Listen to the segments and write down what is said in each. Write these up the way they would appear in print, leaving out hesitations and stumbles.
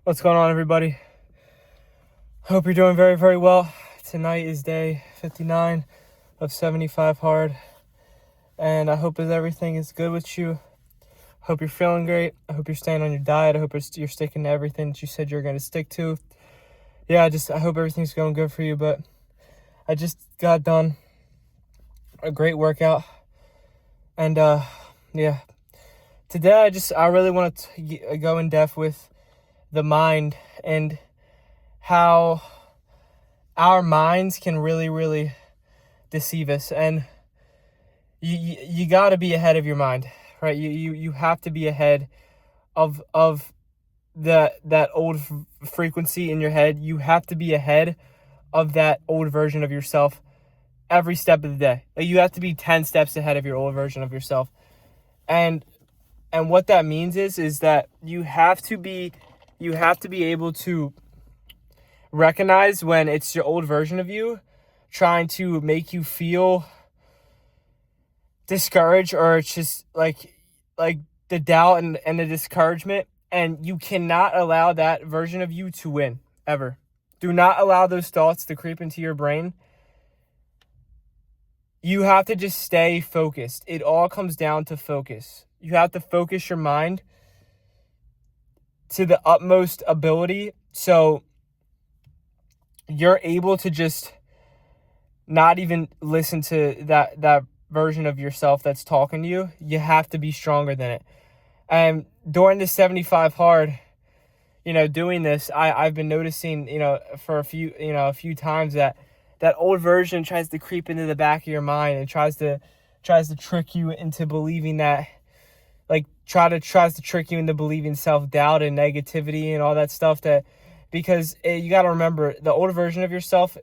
What's going on, everybody? Hope you're doing very, very well. Tonight is day 59 of 75 hard, and I hope that everything is good with you. Hope you're feeling great. I hope you're staying on your diet. I hope you're sticking to everything that you said you're going to stick to. I hope everything's going good for you, but I just got done a great workout, and today I really want to go in depth with the mind and how our minds can really, really deceive us. And you got to be ahead of your mind, right? You have to be ahead of that old frequency in your head. You have to be ahead of that old version of yourself every step of the day. Like, you have to be 10 steps ahead of your old version of yourself. And what that means is that you have to be able to recognize when it's your old version of you trying to make you feel discouraged, or it's just like the doubt and the discouragement, and you cannot allow that version of you to win, ever. Do not allow those thoughts to creep into your brain. You have to just stay focused. It all comes down to focus. You have to focus your mind to the utmost ability, so you're able to just not even listen to that version of yourself that's talking to you. You have to be stronger than it. And during the 75 hard, doing this, I've been noticing, for a few times that old version tries to creep into the back of your mind and tries to trick you into believing that, tries to trick you into believing self-doubt and negativity and all that stuff. Because you got to remember, the older version of yourself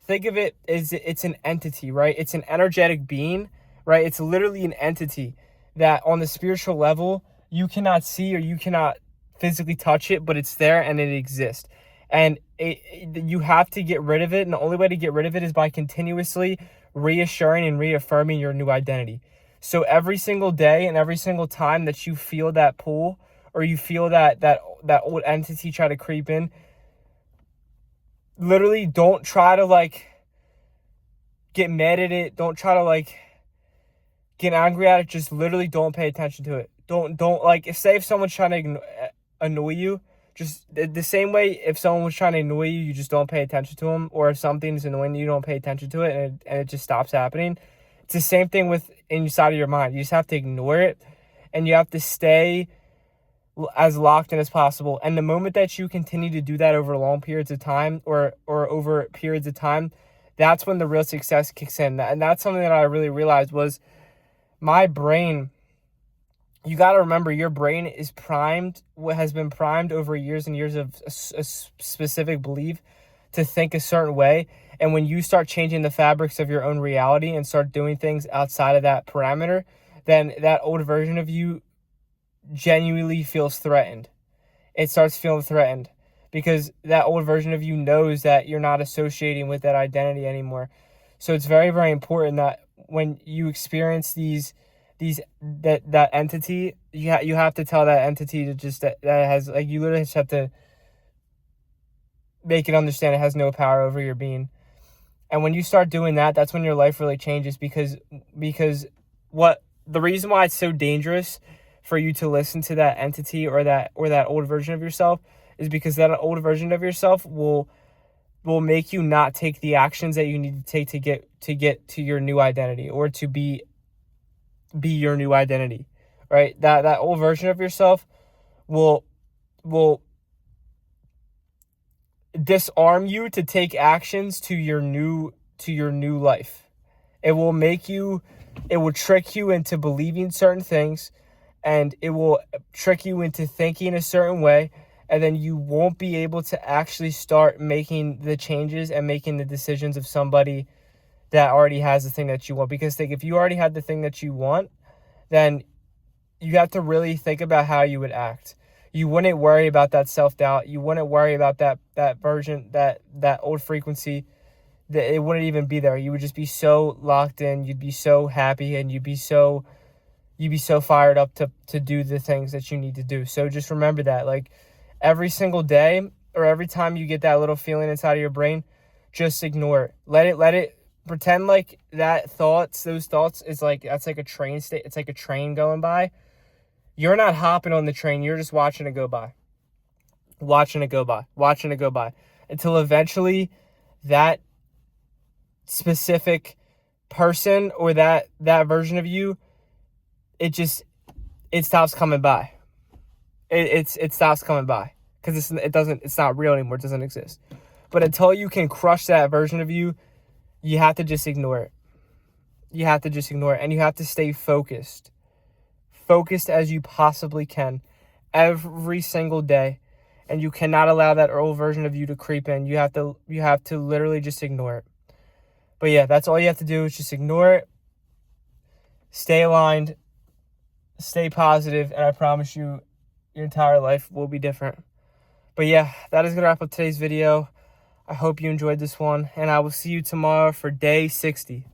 think of it as it's an entity, right? It's an energetic being, right? It's literally an entity that on the spiritual level, you cannot see or you cannot physically touch it, but it's there and it exists. And you have to get rid of it. And the only way to get rid of it is by continuously reassuring and reaffirming your new identity. So every single day and every single time that you feel that pull, or you feel that old entity try to creep in, literally don't try to get mad at it. Don't try to get angry at it. Just literally don't pay attention to it. Don't if someone's trying to annoy you, just the same way if someone was trying to annoy you, you just don't pay attention to them. Or if something's annoying you, don't pay attention to it, and it just stops happening. It's the same thing with inside of your mind. You just have to ignore it, and you have to stay as locked in as possible. And the moment that you continue to do that over long periods of time, or over periods of time, that's when the real success kicks in. And that's something that I really realized was my brain. You got to remember, your brain is primed, has been primed over years and years of a specific belief to think a certain way. And when you start changing the fabrics of your own reality and start doing things outside of that parameter, then that old version of you genuinely feels threatened. It starts feeling threatened because that old version of you knows that you're not associating with that identity anymore. So it's very, very important that when you experience that entity, you have to tell that entity to just that has you literally just have to make it understand it has no power over your being. And when you start doing that, that's when your life really changes, because the reason why it's so dangerous for you to listen to that entity or that old version of yourself is because that old version of yourself will make you not take the actions that you need to take to get to your new identity, or to be your new identity, right? That old version of yourself will disarm you to take actions to your new life. It will trick you into believing certain things, and it will trick you into thinking a certain way, and then you won't be able to actually start making the changes and making the decisions of somebody that already has the thing that you want. Because if you already had the thing that you want, then you have to really think about how you would act. You wouldn't worry about that self-doubt. You wouldn't worry about that version, that old frequency. That it wouldn't even be there. You would just be so locked in. You'd be so happy, and you'd be so fired up to do the things that you need to do. So just remember that, every single day or every time you get that little feeling inside of your brain, just ignore it. Let it pretend like those thoughts is like, that's like a train state. It's like a train going by. You're not hopping on the train. You're just watching it go by. Watching it go by. Watching it go by. Until eventually that specific person or that version of you, it stops coming by. It stops coming by. Because it's not real anymore. It doesn't exist. But until you can crush that version of you, you have to just ignore it. You have to just ignore it. And you have to stay focused. Focused as you possibly can. Every single day. And you cannot allow that old version of you to creep in. You have to literally just ignore it. But yeah, that's all you have to do is just ignore it. Stay aligned. Stay positive. And I promise you, your entire life will be different. But yeah, that is going to wrap up today's video. I hope you enjoyed this one. And I will see you tomorrow for day 60.